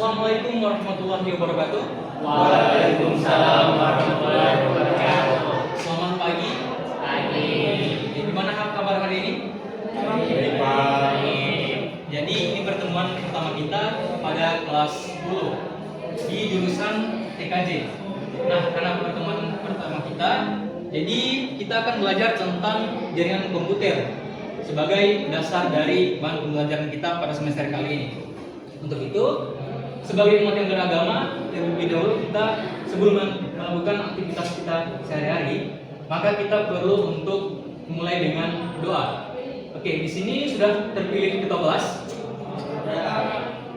Assalamualaikum warahmatullahi wabarakatuh. Waalaikumsalam warahmatullahi wabarakatuh. Selamat pagi. Pagi. Gimana kabar hari ini? Baik. Jadi ini pertemuan pertama kita pada kelas 10 di jurusan TKJ. Nah, karena pertemuan pertama kita, jadi kita akan belajar tentang jaringan komputer sebagai dasar dari bahan pembelajaran kita pada semester kali ini. Untuk itu, sebagai umat yang beragama, terlebih dahulu kita sebelum melakukan aktivitas kita sehari-hari, maka kita perlu untuk memulai dengan doa. Oke, di sini sudah terpilih ketua kelas.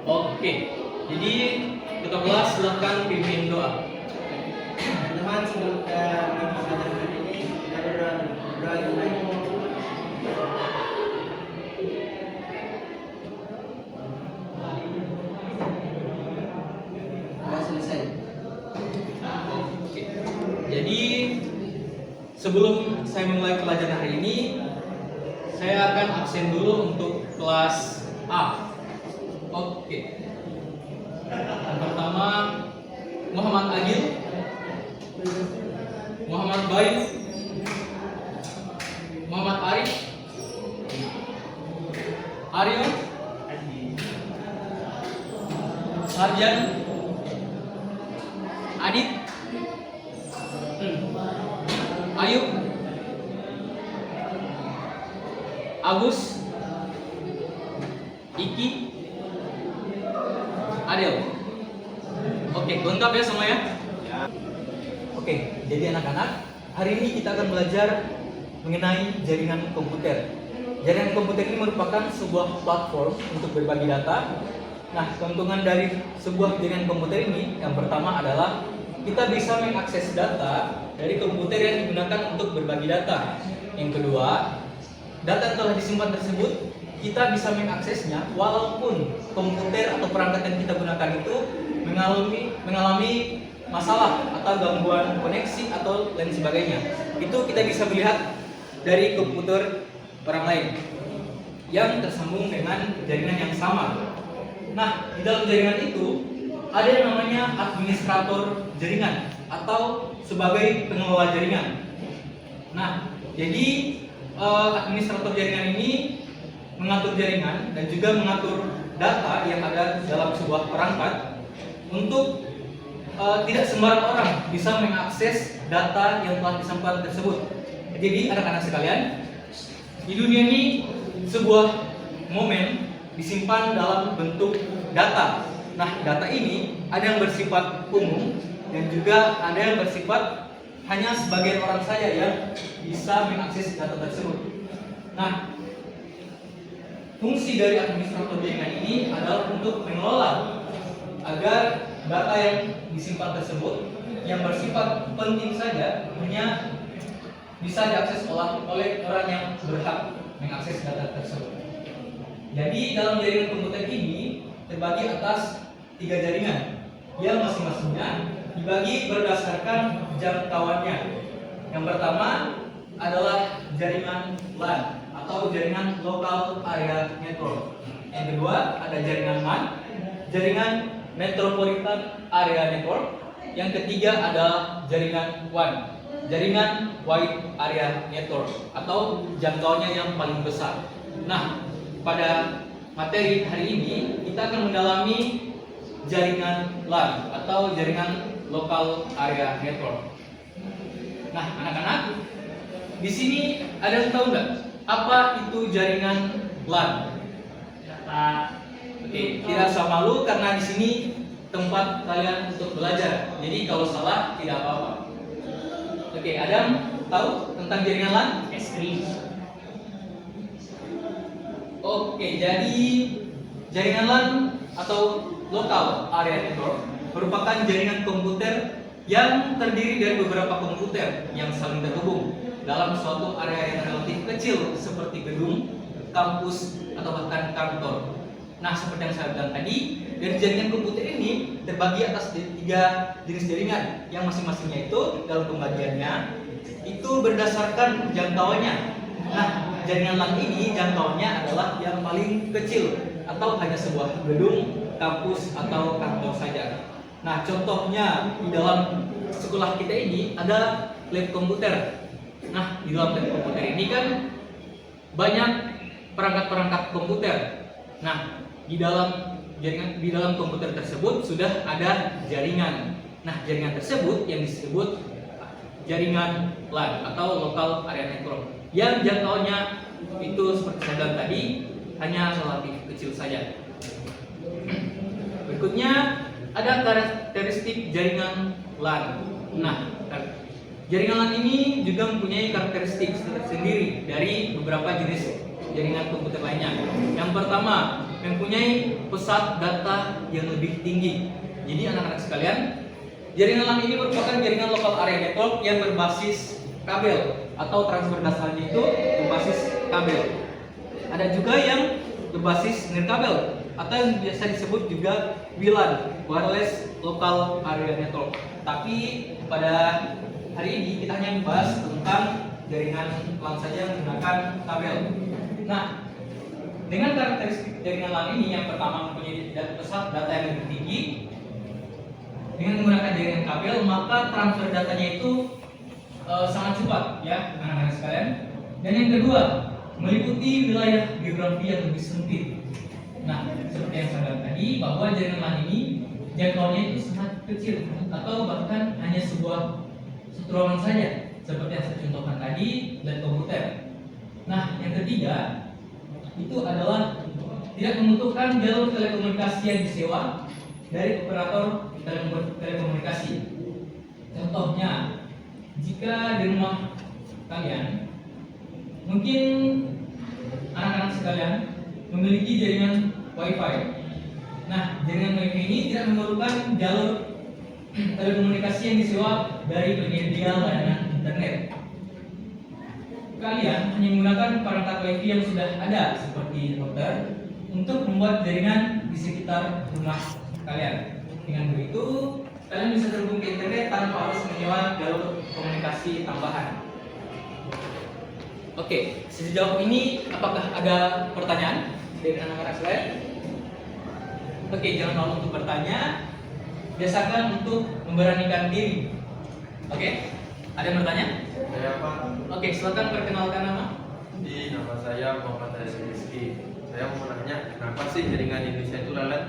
Oke, jadi ketua kelas silakan pimpin doa. Teman-teman, sebelum kita melakukan hari ini, kita berdoa dulu. Sudah selesai. Oke. Jadi sebelum saya memulai pelajaran hari ini, saya akan absen dulu untuk kelas A. Oke. Yang pertama Muhammad Agil, Muhammad Bayu, Muhammad Arif, Aryo, Sarjan, Adit, Ayub, Agus, Iki, Adel. Oke, lengkap ya semuanya? Oke, jadi anak-anak, hari ini kita akan belajar mengenai jaringan komputer. Jaringan komputer ini merupakan sebuah platform untuk berbagi data. Nah, keuntungan dari sebuah jaringan komputer ini yang pertama adalah kita bisa mengakses data dari komputer yang digunakan untuk berbagi data. Yang kedua, data yang telah disimpan tersebut kita bisa mengaksesnya walaupun komputer atau perangkat yang kita gunakan itu mengalami masalah atau gangguan koneksi atau lain sebagainya. Itu kita bisa melihat dari komputer orang lain yang tersambung dengan jaringan yang sama. Nah, di dalam jaringan itu ada yang namanya administrator jaringan atau sebagai pengelola jaringan. Nah, jadi administrator jaringan ini mengatur jaringan dan juga mengatur data yang ada dalam sebuah perangkat untuk tidak sembarang orang bisa mengakses data yang telah disampaikan tersebut. Jadi anak-anak sekalian, di dunia ini sebuah momen disimpan dalam bentuk data. Nah, data ini ada yang bersifat umum dan juga ada yang bersifat hanya sebagian orang saja yang bisa mengakses data tersebut. Nah, fungsi dari administrator jaringan ini adalah untuk mengelola agar data yang disimpan tersebut yang bersifat penting saja hanya bisa diakses oleh orang yang berhak mengakses data tersebut. Jadi dalam jaringan komputer ini terbagi atas 3 jaringan yang masing-masingnya dibagi berdasarkan jangkauannya. Yang pertama adalah jaringan LAN atau jaringan Local Area Network. Yang kedua ada jaringan MAN, jaringan Metropolitan Area Network. Yang ketiga adalah jaringan WAN, jaringan Wide Area Network atau jangkauannya yang paling besar. Nah, pada materi hari ini kita akan mendalami jaringan LAN atau jaringan Local Area Network. Nah, anak-anak, di sini ada yang tahu nggak apa itu jaringan LAN? Oke, tidak usah malu karena di sini tempat kalian untuk belajar. Jadi kalau salah tidak apa-apa. Oke, Adam tahu tentang jaringan LAN? Oke, jadi jaringan LAN atau Local Area Network merupakan jaringan komputer yang terdiri dari beberapa komputer yang saling terhubung dalam suatu area yang relatif kecil seperti gedung, kampus, atau bahkan kantor. Nah, seperti yang saya bilang tadi, dari jaringan komputer ini terbagi atas 3 jenis jaringan yang masing-masingnya itu dalam pembagiannya itu berdasarkan jangkauannya. Nah, jaringan LAN ini jangkauannya adalah yang paling kecil atau hanya sebuah gedung, kampus atau kantor saja. Nah, contohnya di dalam sekolah kita ini ada lab komputer. Nah, di dalam lab komputer ini kan banyak perangkat-perangkat komputer. Nah, di dalam komputer tersebut sudah ada jaringan. Nah, jaringan tersebut yang disebut jaringan LAN atau Local Area Network yang jangkauannya itu seperti saya bilang tadi hanya relatif kecil saja. Berikutnya ada karakteristik jaringan LAN. Nah, jaringan LAN ini juga mempunyai karakteristik tersendiri dari beberapa jenis jaringan komputer lainnya. Yang pertama, mempunyai pusat data yang lebih tinggi. Jadi anak-anak sekalian, jaringan LAN ini merupakan jaringan Local Area Network yang berbasis kabel atau transfer datanya itu berbasis kabel. Ada juga yang berbasis nirkabel atau yang biasa disebut juga WLAN, Wireless Local Area Network. Tapi pada hari ini kita hanya membahas tentang jaringan LAN saja menggunakan kabel. Nah, dengan karakteristik jaringan LAN ini yang pertama mempunyai pusat data yang lebih tinggi. Dengan menggunakan jaringan kabel, maka transfer datanya itu sangat cepat, ya, anak-anak sekalian. Dan yang kedua, meliputi wilayah geografi yang lebih sempit. Nah, seperti yang saya bilang tadi, bahwa jaringan LAN ini jangkauannya itu sangat kecil atau bahkan hanya sebuah satu ruangan saja, seperti yang saya contohkan tadi dan komputer. Nah, yang ketiga itu adalah tidak membutuhkan jalur telekomunikasi yang disewa dari operator telekomunikasi. Contohnya, jika di rumah kalian mungkin anak-anak sekalian memiliki jaringan WiFi. Nah, jaringan WiFi ini tidak memerlukan jalur telekomunikasi yang disewa dari penyedia layanan internet. Kalian hanya menggunakan perangkat WiFi yang sudah ada seperti router untuk membuat jaringan di sekitar rumah kalian. Dengan begitu, kalian bisa terhubung ke internet tanpa harus menyewa jalur komunikasi tambahan. Oke, sejauh ini apakah ada pertanyaan dari anak-anak sekalian? Oke, jangan malu untuk bertanya. Biasakan untuk memberanikan diri. Oke, ada yang bertanya? Saya Pak. Oke, silakan perkenalkan nama. Nama saya Muhammad Aris Rizky. Saya mau nanya, kenapa sih jaringan Indonesia itu lelet?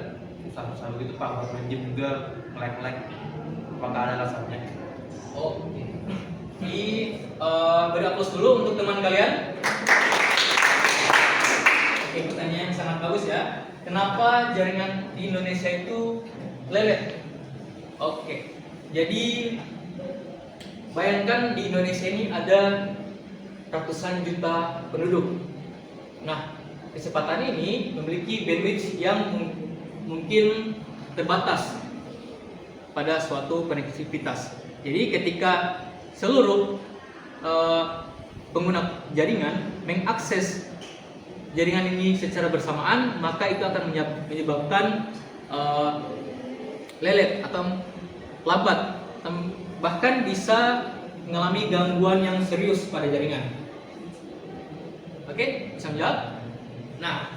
Susah-susah begitu Pak, buat main game juga nge-lag. Apakah ada alasannya? Oh, ini beri aplaus dulu untuk teman kalian. Oke, pertanyaan yang sangat bagus ya. Kenapa jaringan di Indonesia itu lelet? Oke, jadi bayangkan di Indonesia ini ada ratusan juta penduduk. Nah, kecepatan ini memiliki bandwidth yang mungkin terbatas pada suatu konektivitas. Jadi ketika seluruh pengguna jaringan mengakses jaringan ini secara bersamaan, maka itu akan menyebabkan lelet atau lambat, bahkan bisa mengalami gangguan yang serius pada jaringan. Oke, bisa menjawab? Nah,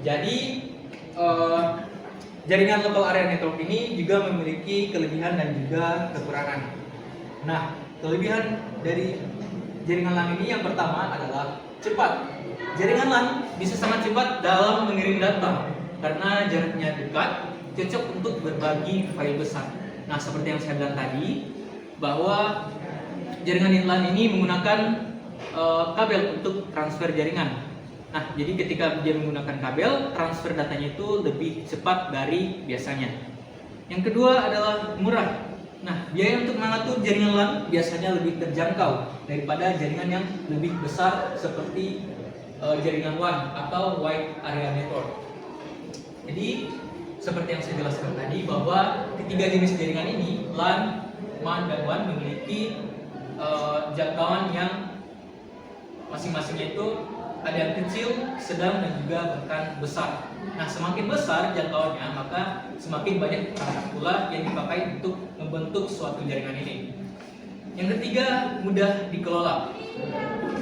jadi jaringan Local Area Network ini juga memiliki kelebihan dan juga kekurangan. Nah, kelebihan dari jaringan LAN ini yang pertama adalah cepat. Jaringan LAN bisa sangat cepat dalam mengirim data karena jaraknya dekat, cocok untuk berbagi file besar. Nah, seperti yang saya bilang tadi, bahwa jaringan LAN ini menggunakan kabel untuk transfer jaringan. Nah, jadi ketika dia menggunakan kabel, transfer datanya itu lebih cepat dari biasanya. Yang kedua adalah murah. Nah, biaya untuk mengatur jaringan LAN biasanya lebih terjangkau daripada jaringan yang lebih besar seperti jaringan WAN atau Wide Area Network. Jadi, seperti yang saya jelaskan tadi, bahwa ketiga jenis jaringan ini, LAN, MAN, dan WAN memiliki jangkauan yang masing-masingnya itu ada yang kecil, sedang, dan juga bahkan besar. Nah, semakin besar jangkauannya, maka semakin banyak perangkat pula yang dipakai untuk membentuk suatu jaringan ini. Yang ketiga, mudah dikelola.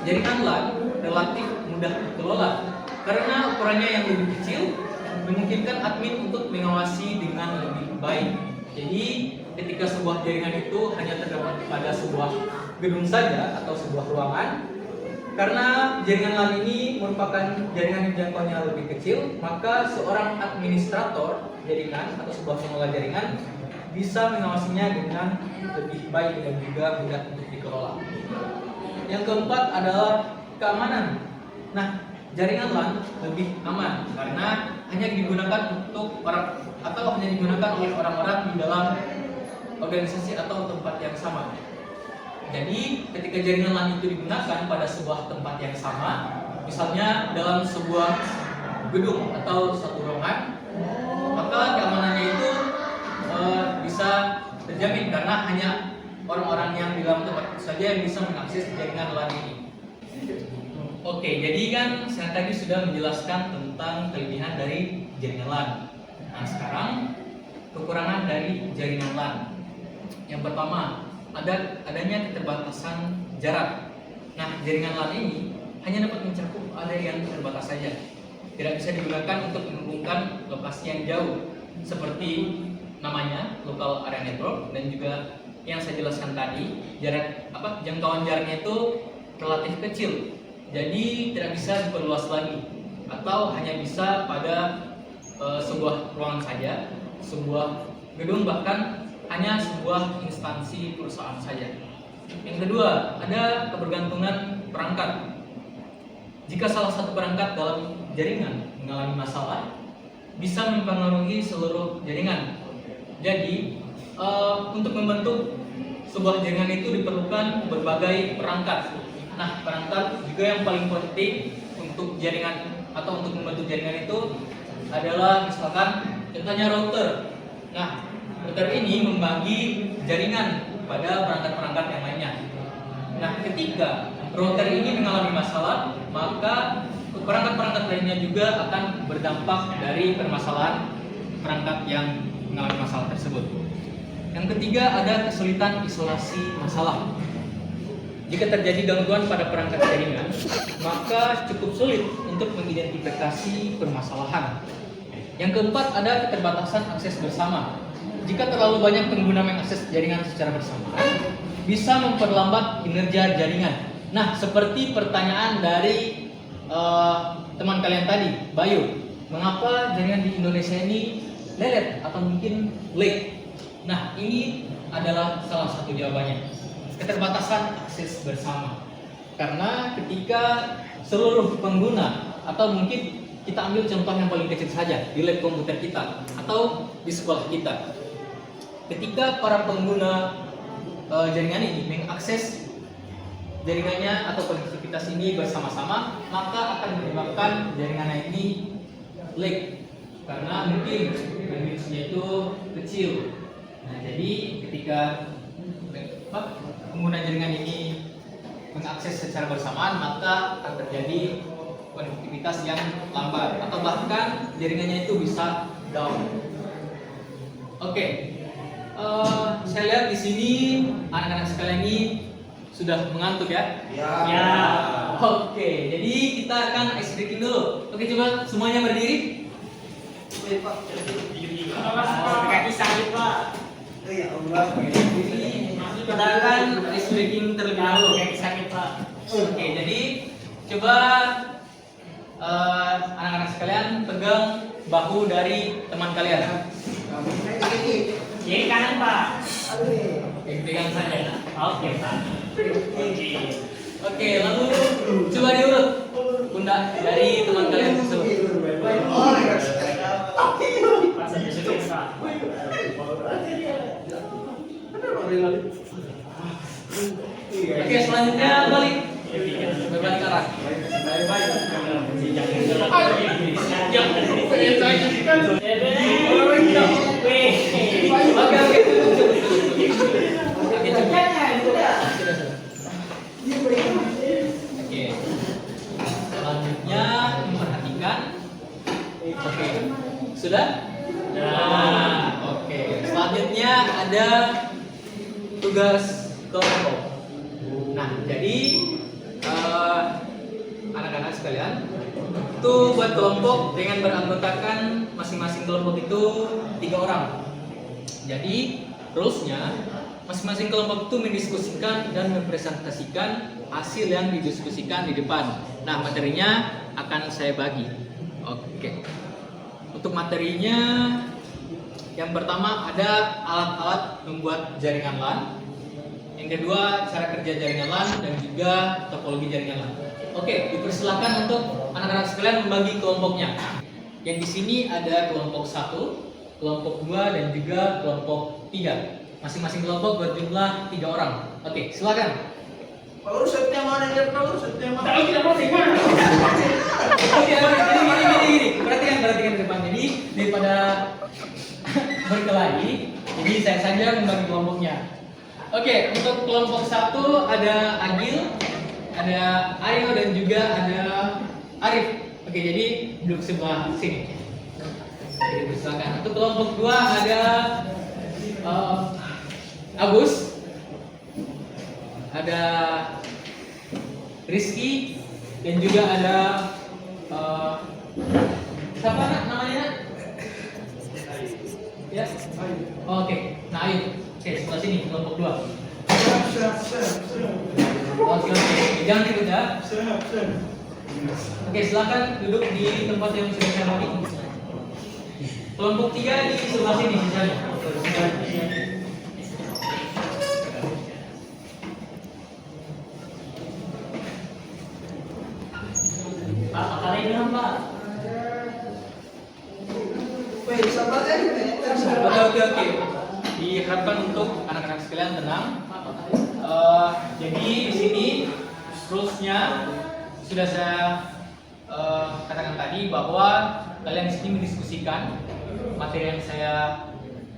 Jaringan LAN relatif mudah mudah dikelola karena ukurannya yang lebih kecil memungkinkan admin untuk mengawasi dengan lebih baik. Jadi ketika sebuah jaringan itu hanya terdapat pada sebuah gedung saja atau sebuah ruangan, karena jaringan LAN ini merupakan jaringan yang jangkauannya lebih kecil, maka seorang administrator jaringan atau sebuah pengelola jaringan bisa mengawasinya dengan lebih baik dan juga mudah untuk dikelola. Yang keempat adalah keamanan. Nah, jaringan LAN lebih aman karena hanya digunakan untuk hanya digunakan oleh orang-orang di dalam organisasi atau tempat yang sama. Jadi, ketika jaringan LAN itu digunakan pada sebuah tempat yang sama, misalnya dalam sebuah gedung atau satu ruangan, maka keamanannya itu bisa terjamin karena hanya orang-orang yang di dalam tempat itu saja yang bisa mengakses jaringan LAN ini. Oke, jadi kan saya tadi sudah menjelaskan tentang kelebihan dari jaringan LAN. Nah, sekarang kekurangan dari jaringan LAN. Yang pertama, adanya keterbatasan jarak. Nah, jaringan LAN ini hanya dapat mencakup area yang terbatas saja. Tidak bisa digunakan untuk menghubungkan lokasi yang jauh, seperti namanya local area network, dan juga yang saya jelaskan tadi, jangkauan jaraknya itu relatif kecil. Jadi tidak bisa diperluas lagi atau hanya bisa pada sebuah ruangan saja, sebuah gedung, bahkan hanya sebuah instansi perusahaan saja. Yang kedua, ada kebergantungan perangkat. Jika salah satu perangkat dalam jaringan mengalami masalah, bisa mempengaruhi seluruh jaringan. Jadi, untuk membentuk sebuah jaringan itu diperlukan berbagai perangkat. Nah, perangkat juga yang paling penting untuk jaringan atau untuk membentuk jaringan itu adalah misalkan contohnya router. Nah, router ini membagi jaringan pada perangkat-perangkat yang lainnya. Nah, ketika router ini mengalami masalah, maka perangkat-perangkat lainnya juga akan berdampak dari permasalahan perangkat yang mengalami masalah tersebut. Yang ketiga, ada kesulitan isolasi masalah. Jika terjadi gangguan pada perangkat jaringan, maka cukup sulit untuk mengidentifikasi permasalahan. Yang keempat, ada keterbatasan akses bersama. Jika terlalu banyak pengguna mengakses jaringan secara bersamaan, bisa memperlambat kinerja jaringan. Nah, seperti pertanyaan dari teman kalian tadi, Bayu, mengapa jaringan di Indonesia ini lelet atau mungkin lag? Nah, ini adalah salah satu jawabannya. Keterbatasan akses bersama. Karena ketika seluruh pengguna atau mungkin kita ambil contoh yang paling kecil saja di lab komputer kita atau di sekolah kita. Ketika para pengguna jaringan ini mengakses jaringannya atau konektivitas ini bersama-sama, maka akan menyebabkan jaringannya ini lag karena mungkin bandwidth-nya itu kecil. Nah, jadi ketika pengguna jaringan ini mengakses secara bersamaan, maka akan terjadi konektivitas yang lambat atau bahkan jaringannya itu bisa down. Oke. Saya lihat di sini anak-anak sekalian ini sudah mengantuk ya? Ya. Oke, jadi kita akan ice breaking dulu. Oke, coba semuanya berdiri. Kaki sakit, Pak. Ya Allah. Kita akan ice breaking terlebih dahulu. Kaki sakit, Pak. Oke, jadi coba anak-anak sekalian pegang bahu dari teman kalian. Kiri kanan, Pak. Oke, pegang saja. Oke, Pak. Oke, lalu coba diurut pundak dari teman kalian tersebut. Pak, saya sudah, Pak. Oke, selanjutnya balik. Berbalik arah. Oke. Selanjutnya memperhatikan. Oke. Sudah? Nah, oke. Selanjutnya ada tugas kelompok. Nah, jadi anak-anak anak-anak sekalian. Itu buat kelompok dengan beranggotakan masing-masing kelompok itu 3 orang. Jadi rulesnya masing-masing kelompok itu mendiskusikan dan mempresentasikan hasil yang didiskusikan di depan. Nah, materinya akan saya bagi. Oke. Untuk materinya, yang pertama ada alat-alat membuat jaringan LAN. Yang kedua, cara kerja jaringan LAN dan juga topologi jaringan LAN. Oke, dipersilakan untuk anak-anak sekalian membagi kelompoknya. Yang di sini ada kelompok 1, kelompok 2 dan juga kelompok 3. Masing-masing kelompok berjumlah 3 orang. Oke, silakan. Pak Ur, setnya mana ya? Pak Ur, setnya mana? Kalau tidak mau terima. Oke, gini. Perhatikan ke depan. Jadi daripada berkelahi, jadi saya saja membagi kelompoknya. Oke, untuk kelompok 1 ada Agil, ada Ayo dan juga ada Arif. Oke, jadi duduk sebelah sini. Oke, silakan. Untuk kelompok 2 ada Agus, ada Rizky dan juga ada siapa namanya? Ya. Oke. Nah, ayo. Oke, sebelah sini kelompok 2. Oke. Jangan ribut ya. Oke, silakan duduk di tempat yang sudah saya bagi. Kelompok 3 di sebelah sini sisanya. Pak, kalian bilang Pak. Weh, sabar Oke. Diharapkan untuk anak-anak sekalian tenang. Jadi di sini rulesnya sudah saya katakan tadi bahwa kalian di sini mendiskusikan materi yang saya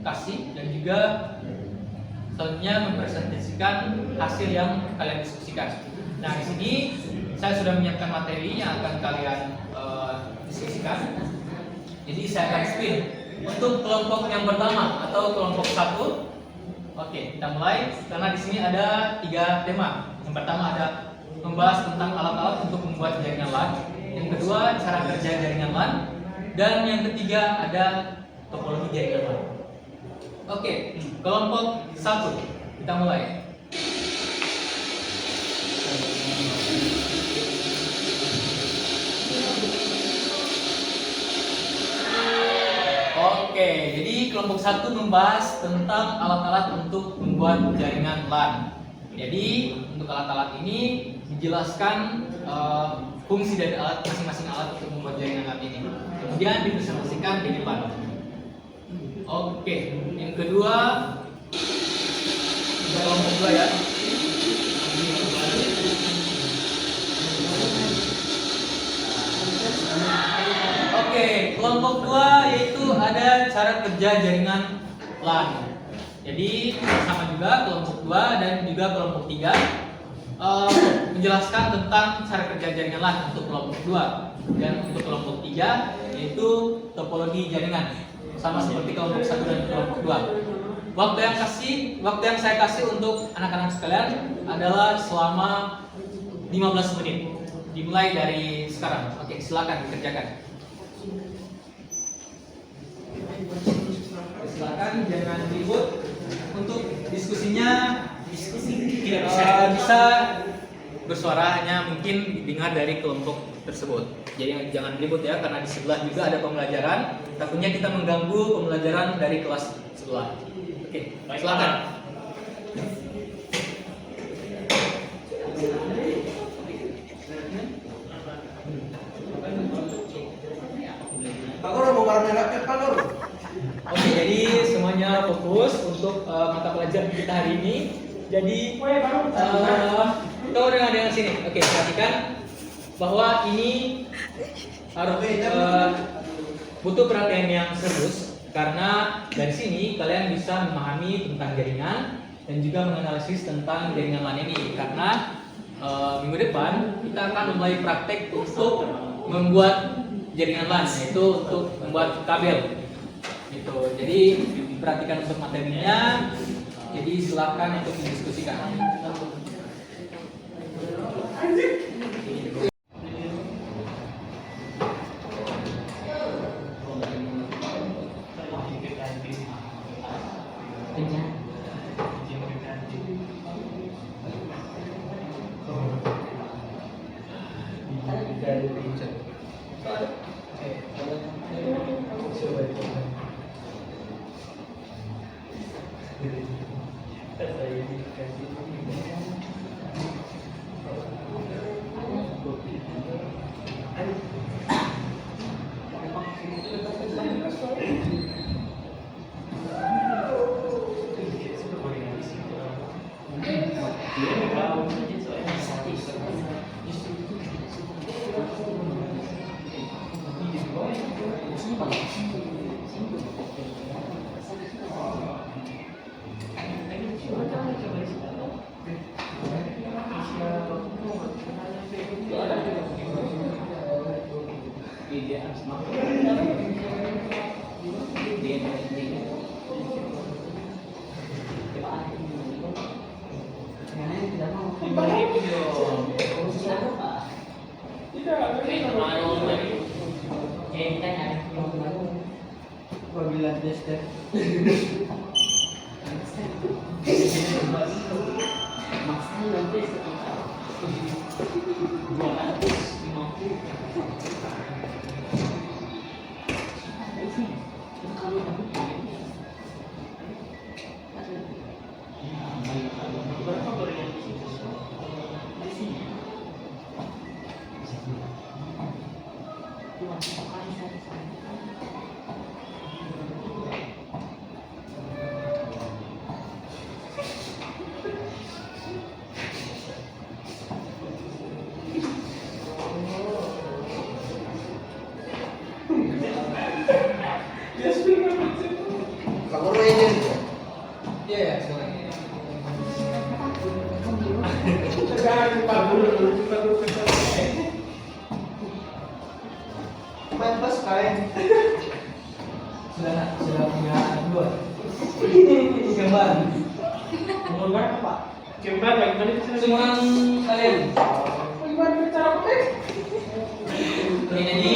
kasih dan juga selanjutnya mempresentasikan hasil yang kalian diskusikan. Nah, di sini saya sudah menyiapkan materi yang akan kalian diskusikan. Jadi saya akan spin untuk kelompok yang pertama atau kelompok 1. Oke, kita mulai karena di sini ada 3 tema. Yang pertama ada membahas tentang alat-alat untuk membuat jaringan LAN. Yang kedua, cara kerja jaringan LAN. Dan yang ketiga ada topologi jaringan LAN. Oke, kelompok 1. Kita mulai. Oke, jadi kelompok 1 membahas tentang alat-alat untuk membuat jaringan LAN. Jadi untuk alat-alat ini dijelaskan fungsi dari alat masing-masing alat untuk membuat jaringan LAN ini. Kemudian dipresentasikan di depan. Oke, yang kedua kelompok 2 ya. Oke, kelompok 2 yaitu ada cara kerja jaringan LAN. Jadi sama juga kelompok 2 dan juga kelompok 3 menjelaskan tentang cara kerja jaringan LAN untuk kelompok 2 dan untuk kelompok 3 yaitu topologi jaringan. Sama seperti kelompok 1 dan kelompok 2. Waktu yang saya kasih untuk anak-anak sekalian adalah selama 15 menit. Dimulai dari sekarang. Oke, silakan dikerjakan. Silakan jangan ribut. Untuk diskusinya tidak bisa bersuara, hanya mungkin didengar dari kelompok tersebut. Jadi jangan ribut ya, karena di sebelah juga ada pembelajaran. Takutnya kita mengganggu pembelajaran dari kelas sebelah. Oke, silakan. Pak Ur, mau warna laptop Pak Ur? Oke, jadi semuanya fokus untuk mata pelajaran kita hari ini. Jadi kau dengan sini. Oke, perhatikan bahwa ini harus butuh perhatian yang serius karena dari sini kalian bisa memahami tentang jaringan dan juga menganalisis tentang jaringan LAN ini. Karena minggu depan kita akan mulai praktek untuk membuat jaringan LAN, yaitu untuk membuat kabel. Gitu. Jadi diperhatikan untuk materinya. Jadi silakan untuk didiskusikan. Apabila tester Kalau ini ya main pas kain sudah punya dua gambar. Umur berapa, Pak? Gambar bagaimana bisa Seumuran kalian. bagaimana cara pakai? Jadi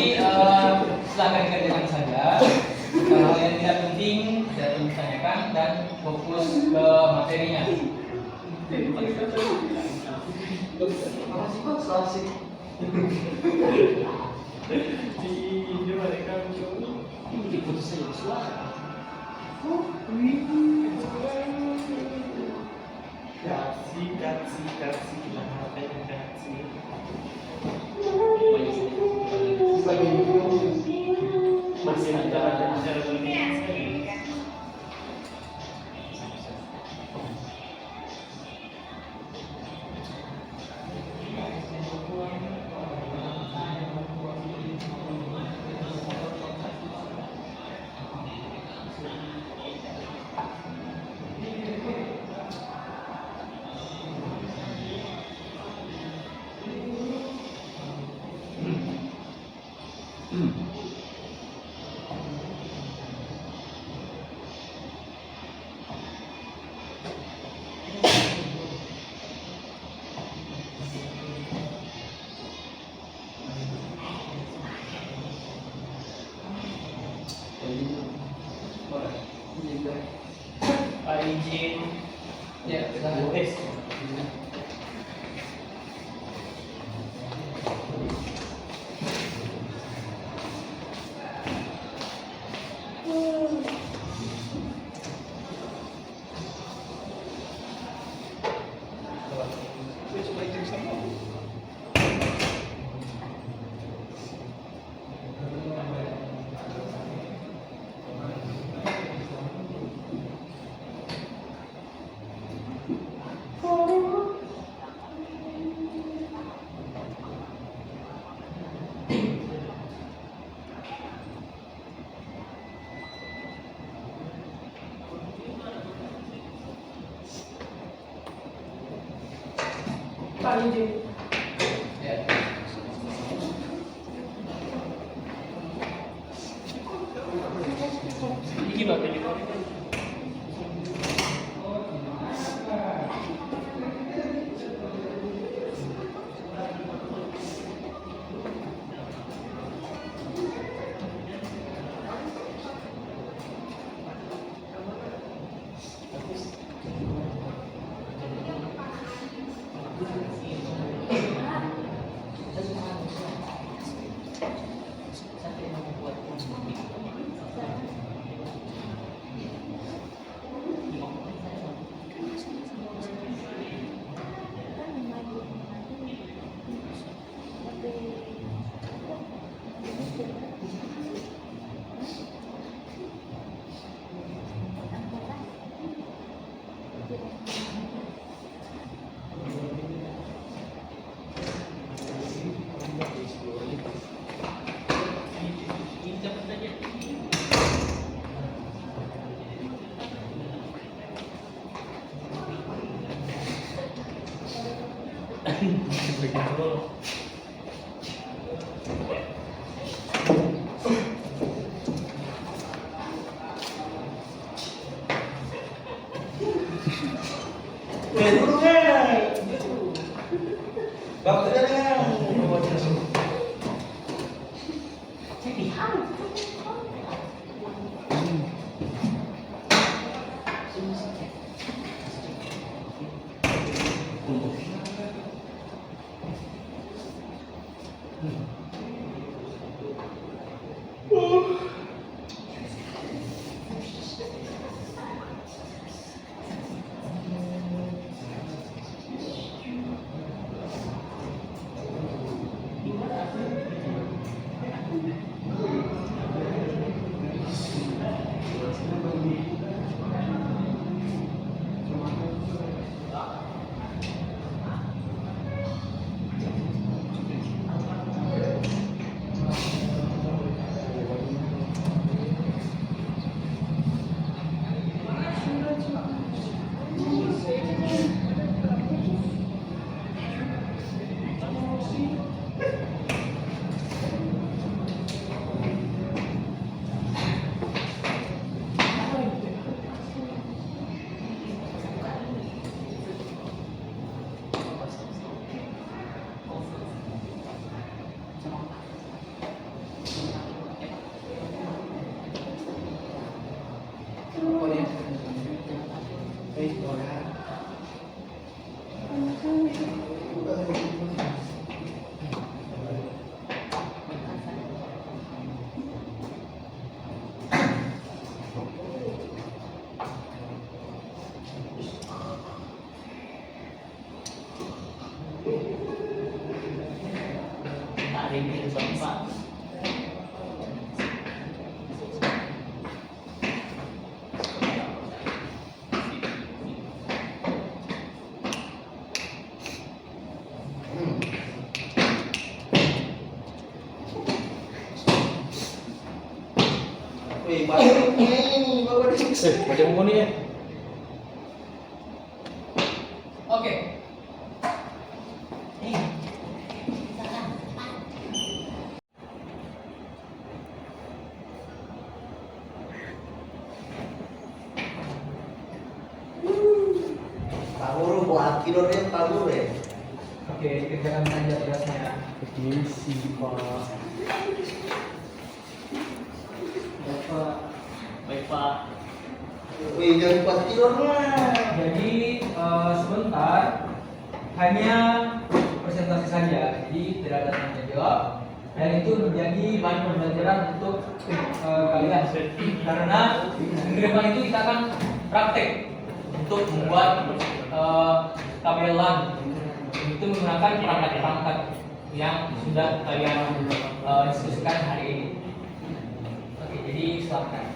silakan dikerjakan saja. Kalau yang tidak penting tidak perlu ditanyakan dan fokus ke materinya. masih kok klasik Di mereka diputus saja suara kasih kita harapin kasih. Masih ada bicara begini. Pak izin Ya, kita boleh. Pak izin. ya. Iki Pak ini. Wih, bawa ini, bawa di Macam mana ya? Oke. Paguro, buat tidur dia paguro ya. Oke, kerjakan saja tugasnya. Misi Pak. Bapak. Baik Pak. Wih, jangan buat tidur lah. Jadi sebentar hanya presentasi saja, jadi tidak ada tanya jawab. Dan itu menjadi bahan pembelajaran untuk kalian karena minggu depan itu kita akan praktek untuk membuat tabelan itu menggunakan perangkat-perangkat yang sudah kalian diskusikan hari ini. Oke, jadi silakan.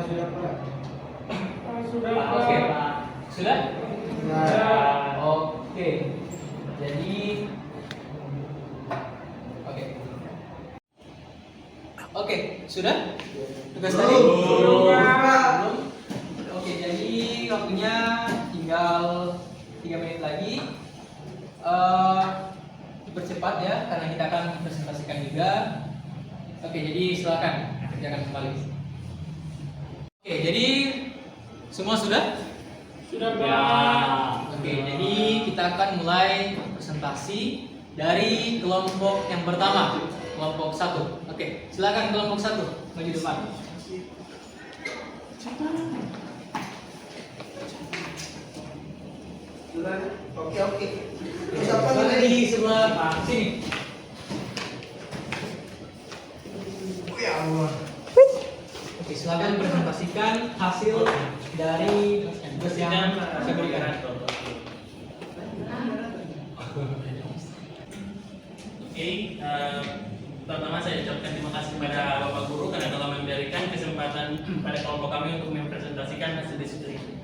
sudah Pak. Sudah Oke, Pak. Sudah? Nah, Oke. Jadi Oke. Oke, sudah? Tugas tadi? Belum, Pak. Belum? Oke, jadi waktunya tinggal 3 menit lagi. Dipercepat ya, karena kita akan presentasikan juga. Oke, jadi silakan kerjakan kembali. Oke, jadi semua sudah? Sudah Pak. Oke, jadi kita akan mulai presentasi dari kelompok yang pertama, kelompok 1. Oke, silakan kelompok 1 maju depan. oke. Terus apa Silakan nih? di sebelah sini. Oh ya Allah. Oke, silakan presentasikan hasil dari tugas yang saya berikan. Oke, pertama saya ucapkan terima kasih kepada Bapak Guru karena telah memberikan kesempatan pada kelompok kami untuk mempresentasikan hasil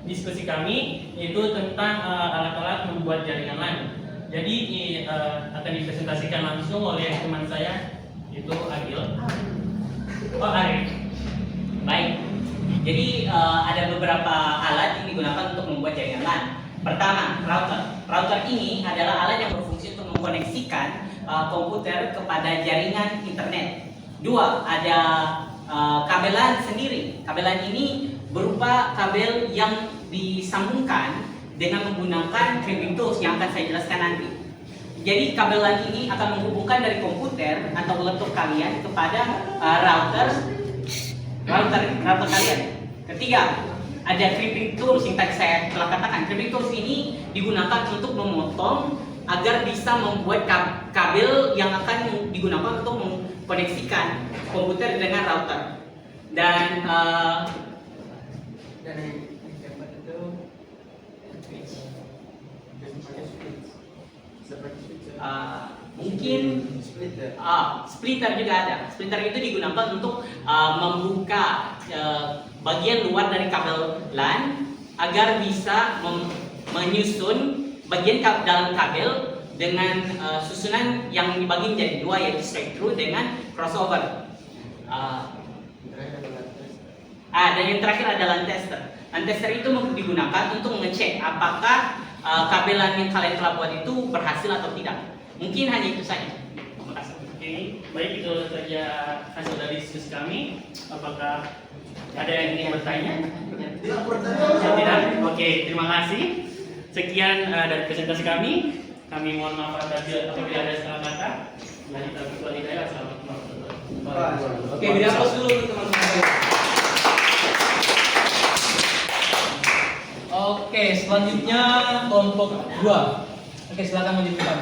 diskusi kami, yaitu tentang alat-alat membuat jaringan LAN. Jadi akan dipresentasikan langsung oleh teman saya, yaitu Agil. Oh, Arif. Baik. Jadi ada beberapa alat yang digunakan untuk membuat jaringan LAN. Pertama, router. Router ini adalah alat yang berfungsi untuk mengkoneksikan komputer kepada jaringan internet. Dua, ada kabel LAN sendiri. Kabel LAN ini berupa kabel yang disambungkan dengan menggunakan crimping tools yang akan saya jelaskan nanti. Jadi kabel LAN ini akan menghubungkan dari komputer atau laptop kalian kepada router kalian. Ketiga, ada crimping tools yang tadi saya telah katakan. Crimping tools ini digunakan untuk memotong agar bisa membuat kabel yang akan digunakan untuk mengkoneksikan komputer dengan router. Dan mungkin splitter juga ada. Splitter itu digunakan untuk membuka bagian luar dari kabel LAN agar bisa menyusun bagian dalam kabel dengan susunan yang dibagi menjadi dua, yaitu straight through dengan crossover. Dan yang terakhir ada LAN tester. LAN tester itu digunakan untuk mengecek apakah kabel LAN yang kalian telah buat itu berhasil atau tidak. Mungkin hanya itu saja. Terima kasih. Oke, baik, itu saja hasil dari diskusi kami. Apakah ada yang ingin bertanya? Tidak. Oke, terima kasih. Sekian dari presentasi kami. Kami mohon maaf apabila ada salah kata. Dari Taufiq Walhidayah. Assalamualaikum warahmatullahi wabarakatuh. Oke, beri aplaus dulu untuk teman-teman. Oke, selanjutnya kelompok 2. Oke, silakan maju depan.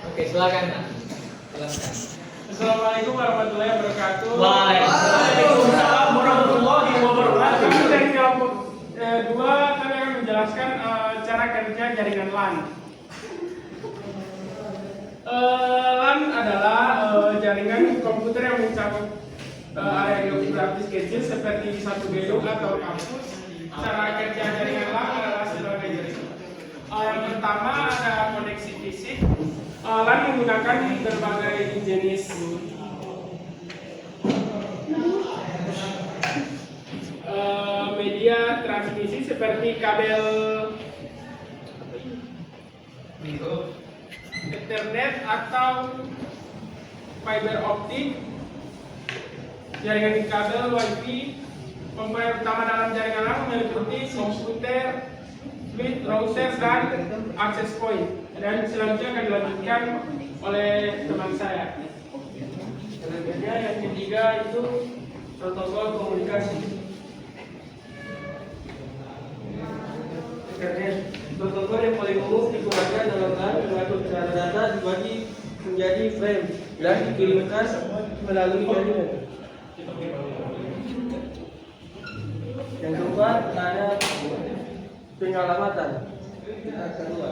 Oke, silakan. Assalamualaikum warahmatullahi wabarakatuh. Waalaikumsalam warahmatullahi wabarakatuh. Kami dari kelompok 2 kami akan menjelaskan cara kerja jaringan LAN. LAN adalah jaringan komputer yang mencakup area geografis kecil seperti satu gedung atau kampus. Cara kerja jaringan LAN adalah sebagai berikut. Yang pertama ada koneksi fisik. LAN menggunakan berbagai jenis media transmisi seperti kabel Ethernet atau fiber optik, jaringan kabel Wi-Fi. Komponen utama dalam jaringan LAN meliputi komputer, switch, router, dan access point. Dan selanjutnya akan dilanjutkan oleh teman saya. Selanjutnya yang ketiga itu protokol komunikasi. Ethernet, protokol yang paling umum digunakan dalam LAN mengatur cara data dibagi menjadi frame dan dikirimkan melalui jaringan. Yang keempat ada pengalamatan. kedua.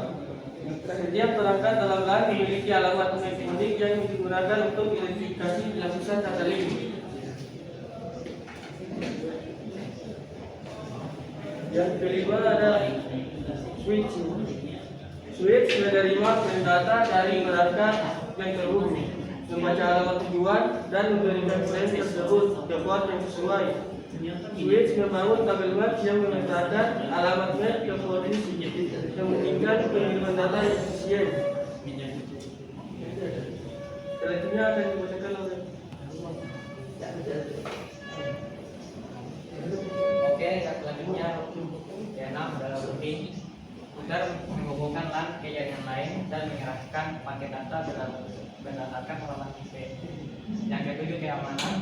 Setiap perangkat dalam LAN memiliki alamat web unik yang digunakan untuk identifikasi lapisan data link. Yang kedua ada switch. Switch menerima data dari perangkat yang terhubung, membaca alamat tujuan dan memberikan frame tersebut ke port yang sesuai. Switch membangun tabel web yang memetakan alamat web ke posisi, memungkinkan pengiriman data yang efisien. Selanjutnya akan dibacakan oleh Oke, selanjutnya keenam adalah routing agar menghubungkan LAN ke jaringan lain dan mengerahkan paket data berdasarkan alamat IP. Yang ketujuh, keamanan.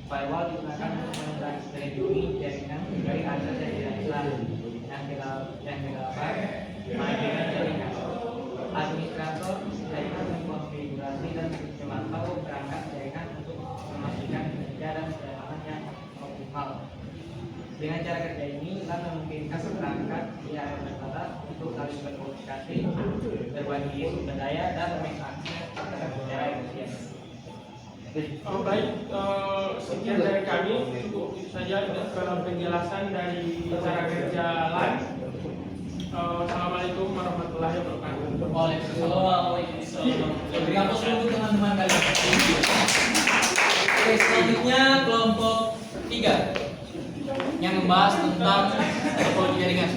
Firewall digunakan untuk melindungi jaringan dari akses dari jaringan LAN. Yang kedelapan, manajemen jaringan. Administrator jaringan mengkonfigurasi dan memantau perangkat jaringan untuk memastikan kinerja dan keamanan yang optimal. Dengan cara kerja ini, LAN memungkinkan perangkat di area terbatas untuk saling berkomunikasi, berbagi sumber daya, dan mengakses internet secara efisien. Oh, baik, sekian dari kami, cukup itu saja dalam penjelasan dari cara kerja LAN. Assalamualaikum warahmatullahi wabarakatuh. Waalaikumsalam. Beri aplaus untuk teman-teman kalian. Oke, selanjutnya kelompok 3 yang membahas tentang topologi jaringan.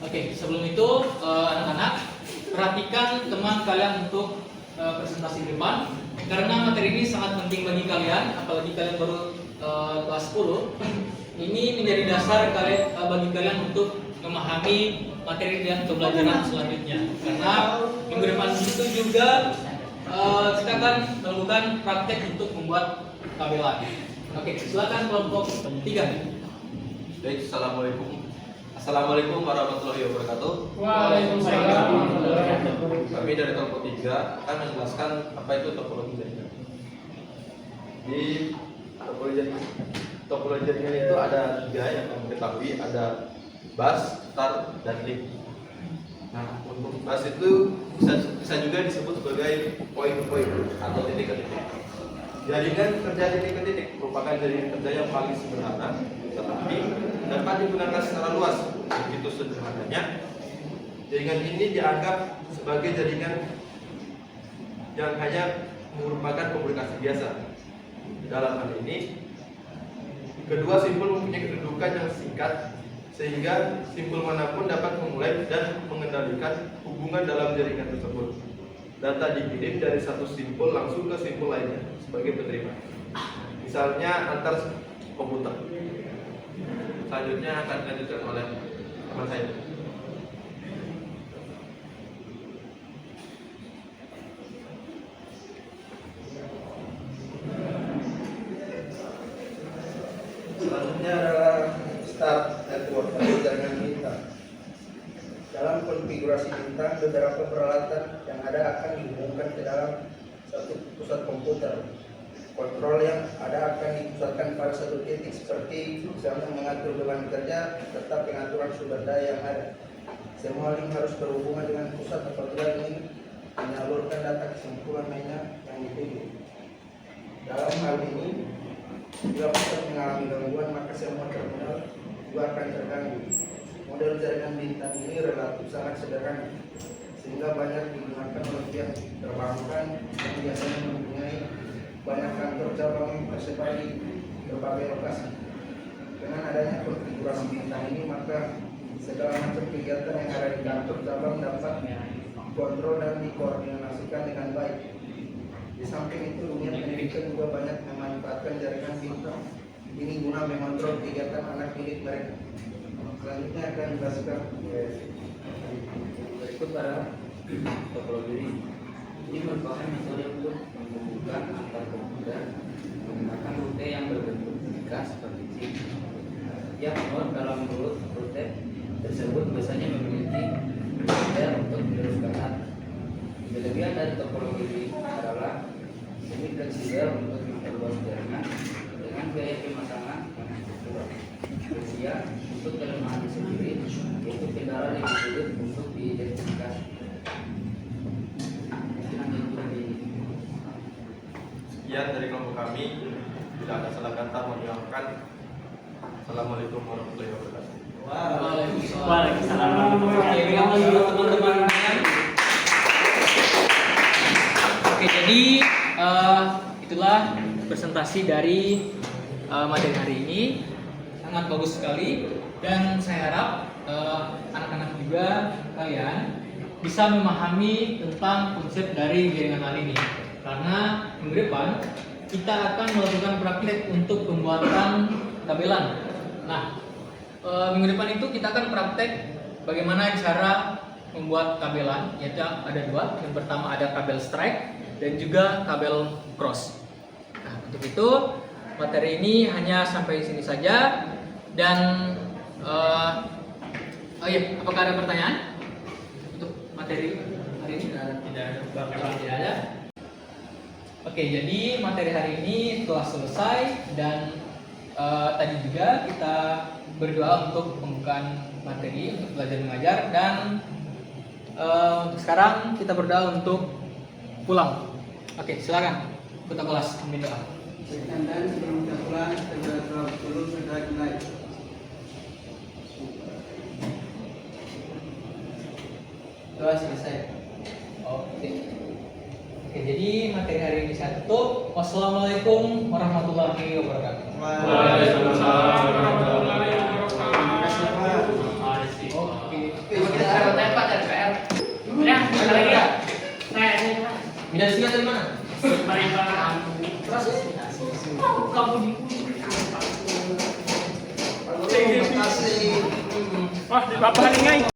Oke, sebelum itu anak-anak perhatikan teman kalian untuk presentasi di depan, karena materi ini sangat penting bagi kalian, apalagi kalian baru kelas 10. Ini menjadi dasar bagi kalian untuk memahami materi dan pembelajaran selanjutnya. Karena minggu depan itu juga kita akan melakukan praktek untuk membuat kabelan. Oke, silakan kelompok 3. Baik, Assalamualaikum warahmatullahi wabarakatuh. Waalaikumsalam warahmatullahi wabarakatuh. Kami dari kelompok 3 akan menjelaskan apa itu topologi jaringan. Di topologi jaringan itu ada 3 yang kami ketahui, ada bus, star, dan link. Nah, untuk bus itu bisa juga disebut sebagai point to point atau titik ke titik. Jaringan kerja titik ke titik merupakan jaringan kerja yang paling sederhana, tetapi dapat digunakan secara luas. Begitu sederhananya, jaringan ini dianggap sebagai jaringan yang hanya merupakan komunikasi biasa. Dalam hal ini, kedua simpul mempunyai kedudukan yang singkat, sehingga simpul manapun dapat memulai dan mengendalikan hubungan dalam jaringan tersebut. Data dikirim dari satu simpul langsung ke simpul lainnya sebagai penerima, misalnya antar komputer. Selanjutnya akan dilanjutkan oleh teman saya. Selanjutnya adalah start network atau jaringan bintang. Dalam konfigurasi bintang, beberapa peralatan yang ada akan dihubungkan ke dalam satu pusat komputer. Kontrol yang ada akan dipusatkan pada satu titik, seperti misalnya mengatur beban kerja serta pengaturan sumber daya yang ada. Semua link harus berhubungan dengan pusat apabila ingin menyalurkan data kesimpulan lainnya yang dipilih. Dalam hal ini, jika pusat mengalami gangguan, maka semua terminal juga akan terganggu. Model jaringan bintang ini relatif sangat sederhana, sehingga banyak digunakan oleh pihak perbankan yang biasanya mempunyai banyak kantor cabang yang tersebar di berbagai lokasi. Dengan adanya konfigurasi bintang ini, maka segala macam kegiatan yang ada di kantor cabang dapat dikontrol dan dikoordinasikan dengan baik. Di samping itu, dunia pendidikan juga banyak memanfaatkan jaringan bintang ini guna mengontrol kegiatan anak didik mereka. Selanjutnya akan dijelaskan Berikut para topologi. Ini merupakan metode untuk menghubungkan antar komputer menggunakan rute yang berbentuk vertikal seperti chip. Tiap node dalam rute tersebut biasanya memiliki rel untuk meneruskan data. Kelebihan dari topologi ini adalah ini fleksibel untuk memperluas jaringan dengan biaya pemasangan yang cukup murah. rahasia untuk kelemahan sendiri, yaitu kendala lebih sulit untuk diidentifikasi. Sekian dari kelompok kami. Bila ada salah kata mohon dimaafkan. Assalamualaikum warahmatullahi wabarakatuh. Waalaikumsalam. Oke, terima kasih teman-teman. Oke, jadi itulah presentasi dari materi hari ini. Sangat bagus sekali, dan saya harap anak-anak juga kalian bisa memahami tentang konsep dari jaringan hal ini, karena minggu depan kita akan melakukan praktik untuk pembuatan tabelan. Nah, minggu depan itu kita akan praktek bagaimana cara membuat tabelan, yaitu ada dua. Yang pertama ada tabel strike dan juga tabel cross. Nah, untuk itu materi ini hanya sampai sini saja. Dan oh iya, apakah ada pertanyaan untuk materi hari ini? Tidak ada. Oke, jadi materi hari ini telah selesai, dan tadi juga kita berdoa untuk pembukaan materi untuk belajar mengajar, dan sekarang kita berdoa untuk pulang. Oke, silakan kita kelas ambil doa. Dan sebelum kita pulang, kita dulu sudah mulai. Doa selesai. Oke. Oke, jadi materi hari ini saya tutup. Wassalamualaikum warahmatullahi wabarakatuh. Waalaikumsalam warahmatullahi wabarakatuh. Oke. Kita ada pertanyaan Pak dari PR. Ya, ada lagi ya? Saya Minta sinyal dari mana? Mari Pak. kamu di Terima kasih. Wah, di Bapak Haringai.